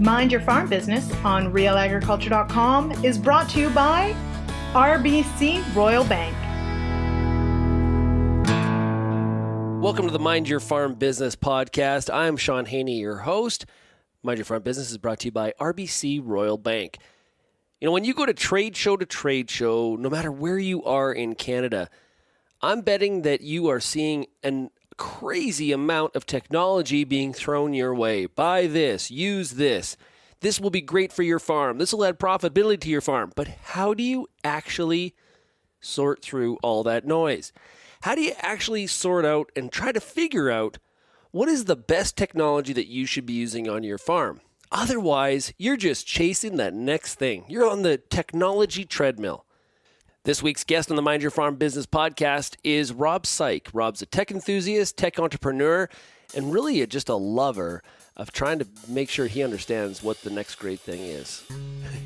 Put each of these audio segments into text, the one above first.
Mind Your Farm Business on RealAgriculture.com is brought to you by RBC Royal Bank. Welcome to the Mind Your Farm Business podcast. I'm Sean Haney, your host. Mind Your Farm Business is brought to you by RBC Royal Bank. You know, when you go to trade show, no matter where you are in Canada, I'm betting that you are seeing a crazy amount of technology being thrown your way. Buy this, use this. This will be great for your farm. This will add profitability to your farm. But how do you actually sort through all that noise? How do you actually sort out and try to figure out what is the best technology that you should be using on your farm? Otherwise, you're just chasing that next thing. You're on the technology treadmill. This week's guest on the Mind Your Farm Business podcast is Rob Saik. Rob's a tech enthusiast, tech entrepreneur, and really just a lover of trying to make sure he understands what the next great thing is.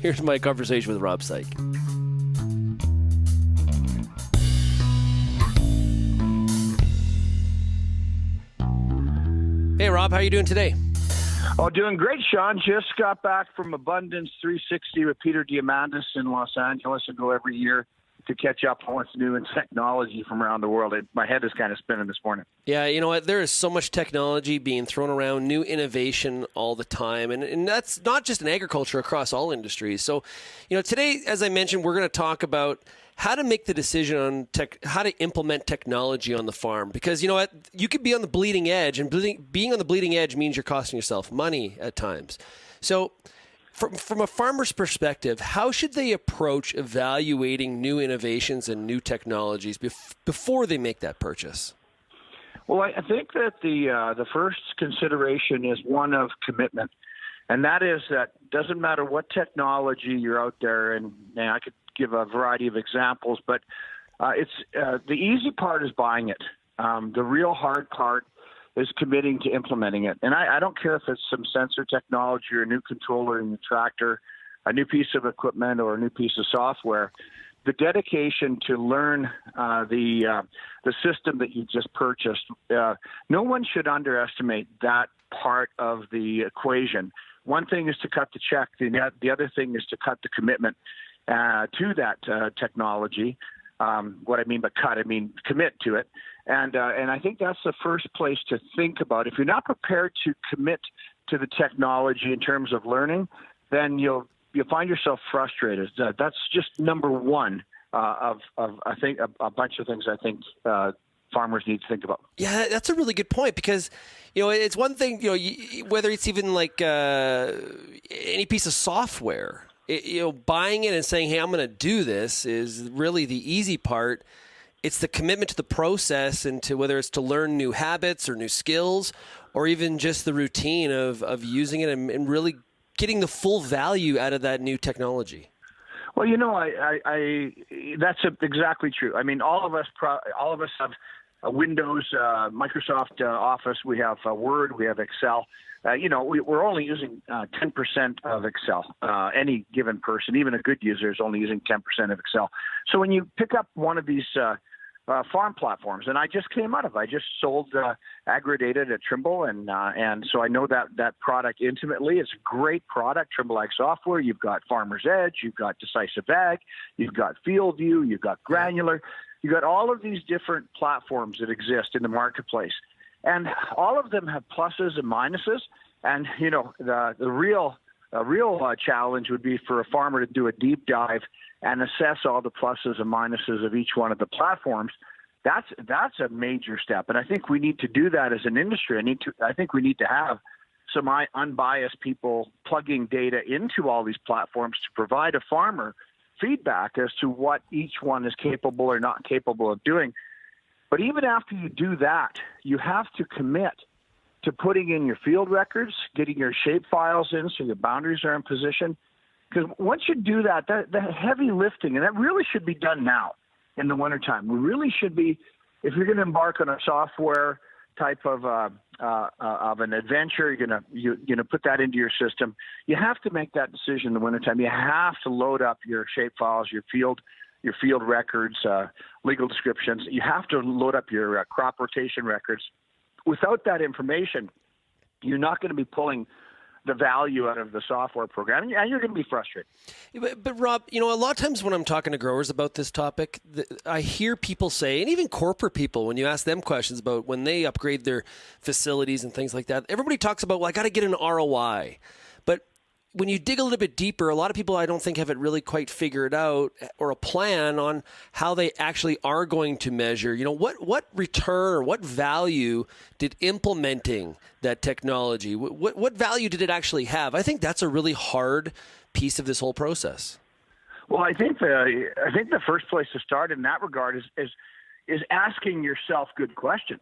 Here's my conversation with Rob Saik. Hey, Rob, how are you doing today? Oh, doing great, Sean. Just got back from Abundance 360 with Peter Diamandis in Los Angeles. I go every year to catch up on what's new in technology from around the world. My head is kind of spinning this morning. Yeah, you know what? There is so much technology being thrown around, new innovation all the time. And that's not just in agriculture, across all industries. So, you know, today, as I mentioned, we're going to talk about how to make the decision on how to implement technology on the farm. Because, you know what? You could be on the bleeding edge, and being on the bleeding edge means you're costing yourself money at times. So from a farmer's perspective, how should they approach evaluating new innovations and new technologies before they make that purchase? Well, I think that the first consideration is one of commitment. And that is that doesn't matter what technology you're out there, and I could give a variety of examples, but it's the easy part is buying it. The real hard part is committing to implementing it. And I don't care if it's some sensor technology or a new controller in the tractor, a new piece of equipment or a new piece of software. The dedication to learn the system that you just purchased, no one should underestimate that part of the equation. One thing is to cut the check. The other thing is to cut the commitment to that technology. What I mean by cut, I mean commit to it. And I think that's the first place to think about. If you're not prepared to commit to the technology in terms of learning, then you'll find yourself frustrated. That's just number one of I think a bunch of things I think farmers need to think about. Yeah, that's a really good point, because, you know, it's one thing, you know, whether it's even like any piece of software, buying it and saying, hey, I'm going to do this is really the easy part. It's the commitment to the process and to whether it's to learn new habits or new skills or even just the routine of using it and really getting the full value out of that new technology. Well, you know, I that's exactly true. I mean, all of us have Windows, Microsoft Office. We have Word. We have Excel. We're only using 10% of Excel. Any given person, even a good user, is only using 10% of Excel. So when you pick up one of these farm platforms, and I just sold AgriData to Trimble, and so I know that product intimately. It's a great product, Trimble Ag software. You've got Farmer's Edge, you've got Decisive Ag, you've got FieldView, you've got Granular, you've got all of these different platforms that exist in the marketplace, and all of them have pluses and minuses. And you know, the real challenge would be for a farmer to do a deep dive and assess all the pluses and minuses of each one of the platforms. That's a major step, and I think we need to do that as an industry. I think we need to have some unbiased people plugging data into all these platforms to provide a farmer feedback as to what each one is capable or not capable of doing. But even after you do that, you have to commit to putting in your field records, getting your shape files in so your boundaries are in position. Because once you do that, the heavy lifting, and that really should be done now in the wintertime. We really should be, if you're going to embark on a software type of an adventure, you're gonna put that into your system. You have to make that decision in the wintertime. You have to load up your shape files, your field records, legal descriptions. You have to load up your crop rotation records. Without that information, you're not going to be pulling the value out of the software program, and you're going to be frustrated. But Rob, a lot of times when I'm talking to growers about this topic, I hear people say, and even corporate people, when you ask them questions about when they upgrade their facilities and things like that, everybody talks about, well, I got to get an ROI. But when you dig a little bit deeper, a lot of people, I don't think, have it really quite figured out or a plan on how they actually are going to measure. What return or what value did implementing that technology, what value did it actually have? I think that's a really hard piece of this whole process. Well, I think the first place to start in that regard is asking yourself good questions.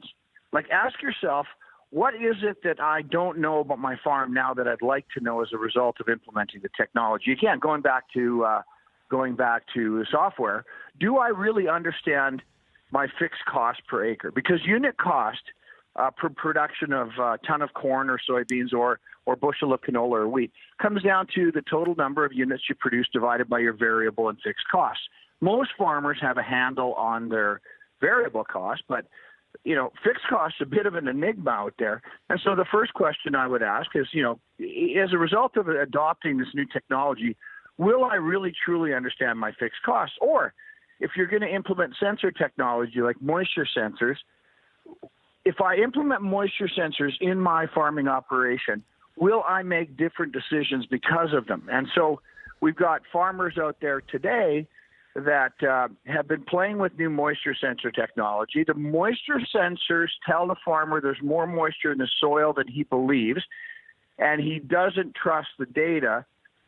Like, ask yourself, what is it that I don't know about my farm now that I'd like to know as a result of implementing the technology? Again, going back to software, do I really understand my fixed cost per acre? Because unit cost per production of a ton of corn or soybeans or bushel of canola or wheat comes down to the total number of units you produce divided by your variable and fixed costs. Most farmers have a handle on their variable costs, but fixed costs a bit of an enigma out there. And so the first question I would ask is, as a result of adopting this new technology, will I really truly understand my fixed costs? Or if you're going to implement sensor technology like moisture sensors, if I implement moisture sensors in my farming operation, will I make different decisions because of them? And so we've got farmers out there today that have been playing with new moisture sensor technology. The moisture sensors tell the farmer there's more moisture in the soil than he believes, and he doesn't trust the data,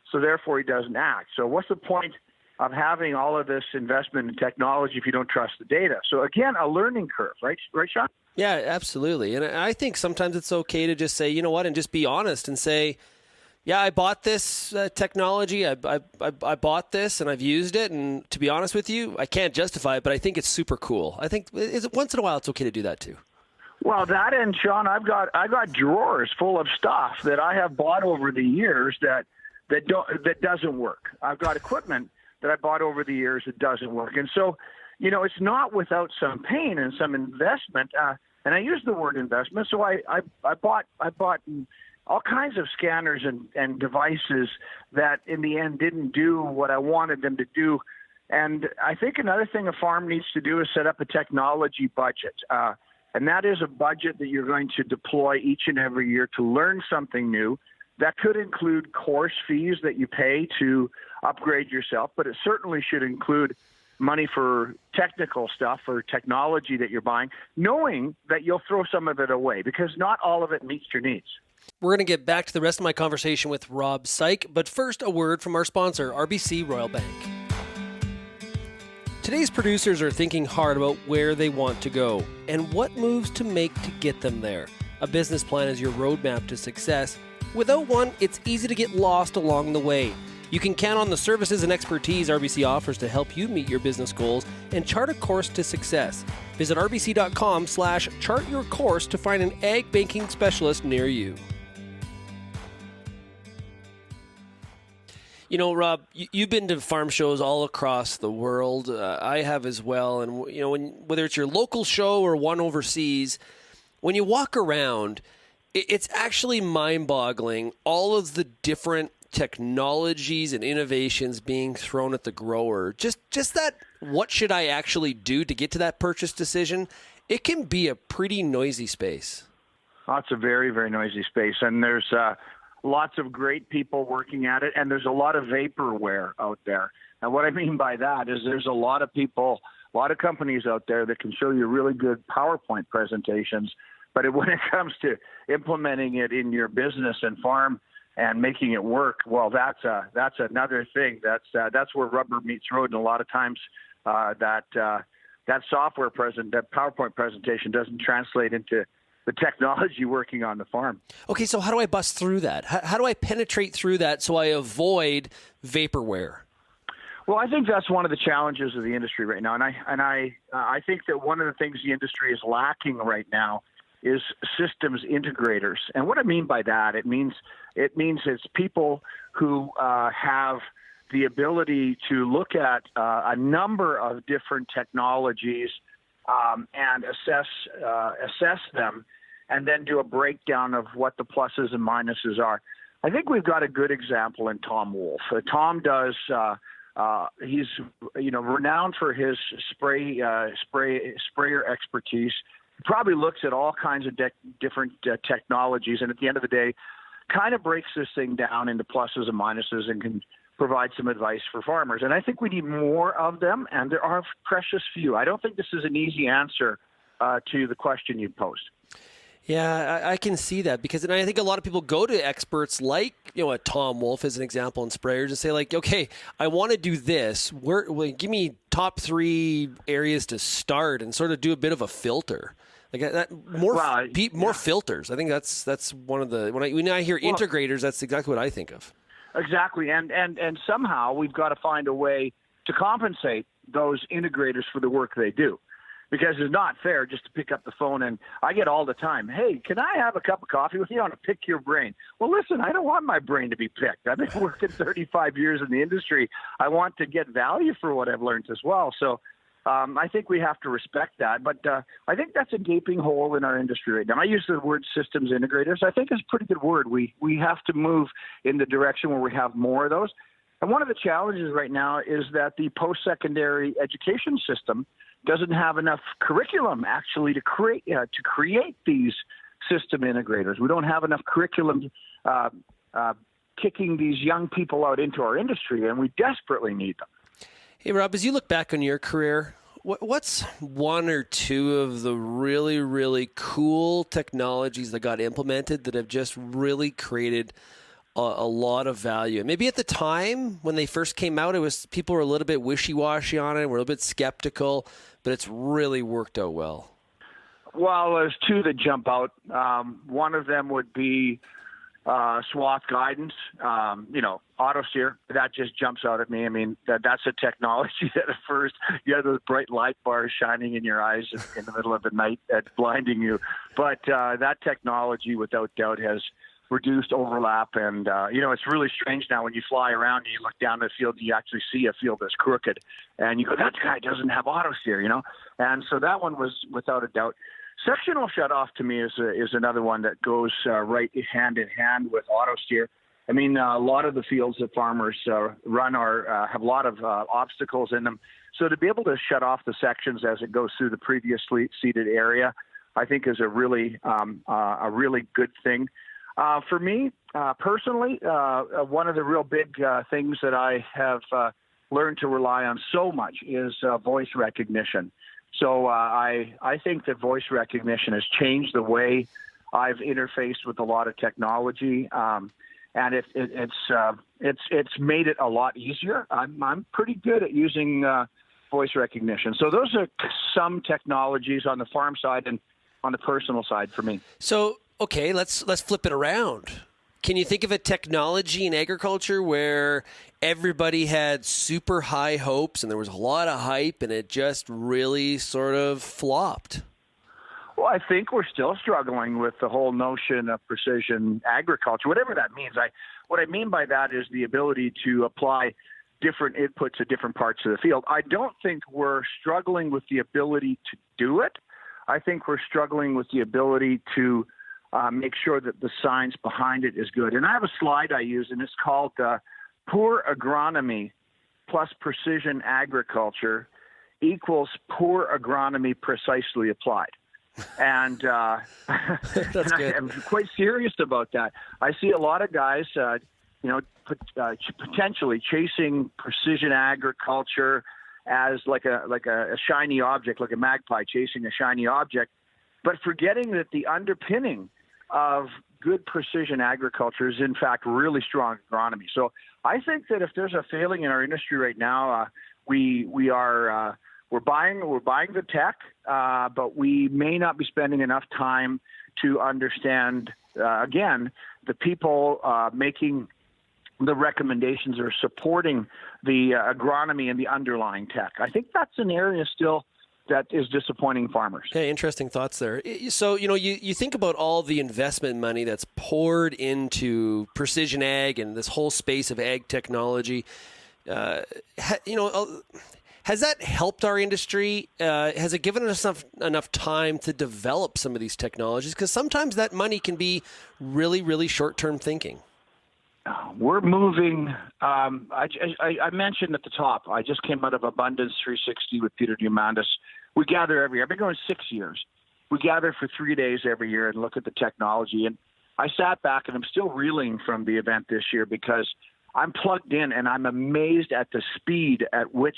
so therefore he doesn't act. So what's the point of having all of this investment in technology if you don't trust the data? So again, a learning curve, right, Sean? Yeah, absolutely. And I think sometimes it's okay to just say, and just be honest and say, yeah, I bought this technology. I bought this and I've used it. And to be honest with you, I can't justify it, but I think it's super cool. I think once in a while it's okay to do that too. Well, that and Sean, I've got drawers full of stuff that I have bought over the years that doesn't work. I've got equipment that I bought over the years that doesn't work, and so it's not without some pain and some investment. And I use the word investment. So I bought all kinds of scanners and devices that in the end didn't do what I wanted them to do. And I think another thing a farm needs to do is set up a technology budget. And that is a budget that you're going to deploy each and every year to learn something new. That could include course fees that you pay to upgrade yourself, but it certainly should include money for technical stuff or technology that you're buying, knowing that you'll throw some of it away because not all of it meets your needs. We're going to get back to the rest of my conversation with Rob Saik, but first a word from our sponsor, RBC Royal Bank. Today's producers are thinking hard about where they want to go and what moves to make to get them there. A business plan is your roadmap to success. Without one, it's easy to get lost along the way. You can count on the services and expertise RBC offers to help you meet your business goals and chart a course to success. Visit rbc.com/chartyourcourse to find an ag banking specialist near you. Rob, you've been to farm shows all across the world. I have as well. And, whether it's your local show or one overseas, when you walk around, it's actually mind-boggling, all of the different technologies and innovations being thrown at the grower. Just that, what should I actually do to get to that purchase decision? It can be a pretty noisy space. Oh, it's a very, very noisy space. And there's lots of great people working at it, and there's a lot of vaporware out there. And what I mean by that is there's a lot of people, a lot of companies out there that can show you really good PowerPoint presentations, but when it comes to implementing it in your business and farm and making it work, well, that's another thing. That's where rubber meets road, and a lot of times that PowerPoint presentation doesn't translate into the technology working on the farm. Okay, so how do I bust through that? How do I penetrate through that so I avoid vaporware? Well, I think that's one of the challenges of the industry right now, and I think that one of the things the industry is lacking right now is systems integrators. And what I mean by that, it means it's people who have the ability to look at a number of different technologies and assess them, and then do a breakdown of what the pluses and minuses are. I think we've got a good example in Tom Wolf. Tom does. He's renowned for his sprayer expertise. He probably looks at all kinds of different technologies, and at the end of the day, kind of breaks this thing down into pluses and minuses and can provide some advice for farmers. And I think we need more of them, and there are precious few. I don't think this is an easy answer to the question you posed. Yeah, I can see that because I think a lot of people go to experts like, a Tom Wolf as an example in sprayers and say like, okay, I want to do this. Give me top 3 areas to start and sort of do a bit of a filter. Like more filters. I think that's one of the when I hear integrators, that's exactly what I think of. Exactly, and somehow we've got to find a way to compensate those integrators for the work they do. Because it's not fair just to pick up the phone, and I get all the time, hey, can I have a cup of coffee with you? I want to pick your brain. Well, listen, I don't want my brain to be picked. I've been working 35 years in the industry. I want to get value for what I've learned as well. So I think we have to respect that. But I think that's a gaping hole in our industry right now. I use the word systems integrators. I think it's a pretty good word. We have to move in the direction where we have more of those. And one of the challenges right now is that the post-secondary education system doesn't have enough curriculum actually to create these system integrators. We don't have enough curriculum kicking these young people out into our industry, and we desperately need them. Hey, Rob, as you look back on your career, what's one or two of the really, really cool technologies that got implemented that have just really created a lot of value? Maybe at the time when they first came out, people were a little bit wishy-washy on it, were a little bit skeptical, but it's really worked out well. Well, there's two that jump out. One of them would be swath guidance, auto steer. That just jumps out at me. I mean, that's a technology that at first you have those bright light bars shining in your eyes in the middle of the night that's blinding you. But that technology, without doubt, has reduced overlap. And, it's really strange now when you fly around and you look down the field, you actually see a field that's crooked. And you go, that guy doesn't have auto steer, And so that one was without a doubt. Sectional shutoff to me is another one that goes right hand in hand with auto steer. I mean, a lot of the fields that farmers run have a lot of obstacles in them. So to be able to shut off the sections as it goes through the previously seeded area, I think is a really good thing. For me, personally, one of the real big things that I have learned to rely on so much is voice recognition. So I think that voice recognition has changed the way I've interfaced with a lot of technology, and it's made it a lot easier. I'm pretty good at using voice recognition. So those are some technologies on the farm side and on the personal side for me. So okay, let's flip it around. Can you think of a technology in agriculture where everybody had super high hopes and there was a lot of hype and it just really sort of flopped? Well, I think we're still struggling with the whole notion of precision agriculture, whatever that means. What I mean by that is the ability to apply different inputs at different parts of the field. I don't think we're struggling with the ability to do it. I think we're struggling with the ability to make sure that the science behind it is good. And I have a slide I use, and it's called Poor Agronomy plus Precision Agriculture equals Poor Agronomy Precisely Applied. And, That's good. I'm quite serious about that. I see a lot of guys, potentially chasing precision agriculture as like a shiny object, like a magpie chasing a shiny object, but forgetting that the underpinning of good precision agriculture is in fact really strong agronomy. So I think that if there's a failing in our industry right now, we're buying the tech, but we may not be spending enough time to understand again the people making the recommendations or supporting the agronomy and the underlying tech. I think that's an area still that is disappointing farmers. Okay, interesting thoughts there. So, you think about all the investment money that's poured into precision ag and this whole space of ag technology. Has that helped our industry? Has it given us enough time to develop some of these technologies? Because sometimes that money can be really, really short-term thinking. we're moving. I mentioned at the top, I just came out of Abundance 360 with Peter Diamandis. We gather every year. I've been going 6 years. We gather for 3 days every year and look at the technology. And I sat back and I'm still reeling from the event this year because I'm plugged in and I'm amazed at the speed at which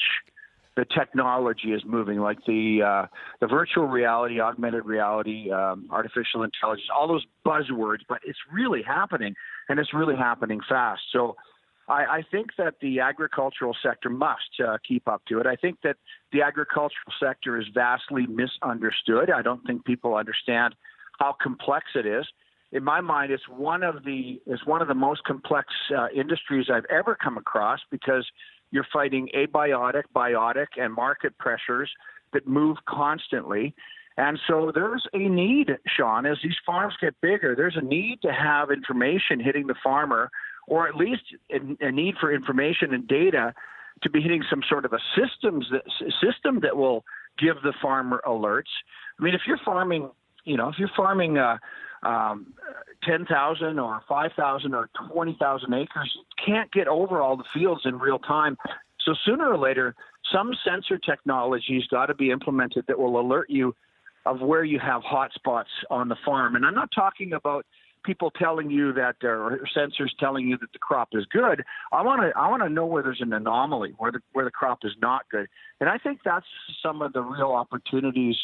the technology is moving, like the virtual reality, augmented reality, artificial intelligence, all those buzzwords, but it's really happening, and it's really happening fast. So I think that the agricultural sector must keep up to it. I think that the agricultural sector is vastly misunderstood. I don't think people understand how complex it is. In my mind, it's one of the most complex industries I've ever come across because you're fighting abiotic, biotic, and market pressures that move constantly. And so there's a need, Sean, as these farms get bigger, there's a need to have information hitting the farmer, or at least a need for information and data to be hitting some sort of a system that will give the farmer alerts. I mean, if you're farming 10,000 or 5,000 or 20,000 acres, you can't get over all the fields in real time. So sooner or later, some sensor technology's got to be implemented that will alert you of where you have hot spots on the farm. And I'm not talking about people telling you that, or sensors telling you that the crop is good. I want to know where there's an anomaly, where the crop is not good. And I think that's some of the real opportunities,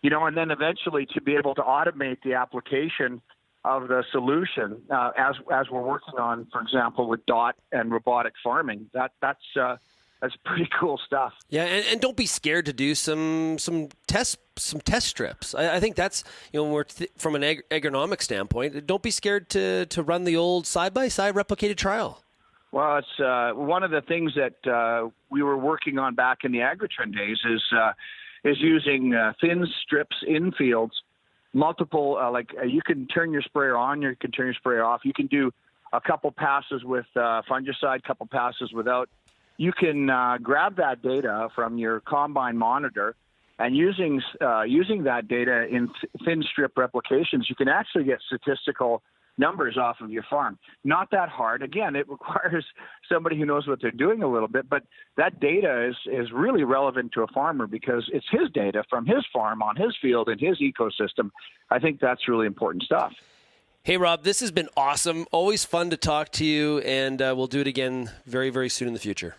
and then eventually to be able to automate the application of the solution as we're working on, for example, with DOT and robotic farming. That's pretty cool stuff. Yeah, and don't be scared to do some test strips. I think that's when we're from an agronomic standpoint. Don't be scared to run the old side-by-side replicated trial. Well, it's one of the things that we were working on back in the Agritrend days is using thin strips in fields, multiple, you can turn your sprayer on, you can turn your sprayer off. You can do a couple passes with fungicide, couple passes without. You can grab that data from your combine monitor, and using that data in thin strip replications, you can actually get statistical numbers off of your farm. Not that hard. Again, it requires somebody who knows what they're doing a little bit, but that data is really relevant to a farmer because it's his data from his farm on his field in his ecosystem. I think that's really important stuff. Hey, Rob, this has been awesome. Always fun to talk to you, and we'll do it again very, very soon in the future.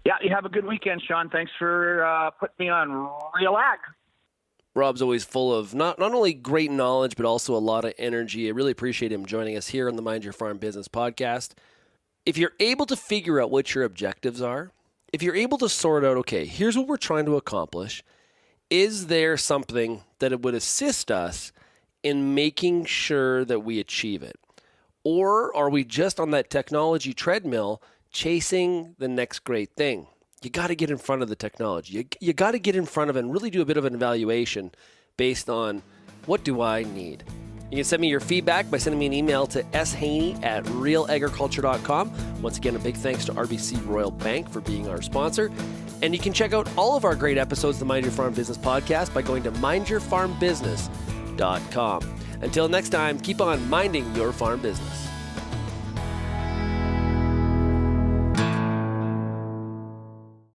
Yeah, you have a good weekend, Sean. Thanks for putting me on Real Ag. Rob's always full of not only great knowledge, but also a lot of energy. I really appreciate him joining us here on the Mind Your Farm Business podcast. If you're able to figure out what your objectives are, if you're able to sort out, okay, here's what we're trying to accomplish, is there something that it would assist us in making sure that we achieve it? Or are we just on that technology treadmill chasing the next great thing? You got to get in front of the technology. You got to get in front of it and really do a bit of an evaluation based on what do I need. You can send me your feedback by sending me an email to shaney@realagriculture.com. Once again, a big thanks to RBC Royal Bank for being our sponsor. And you can check out all of our great episodes of the Mind Your Farm Business podcast by going to mindyourfarmbusiness.com. Until next time, keep on minding your farm business.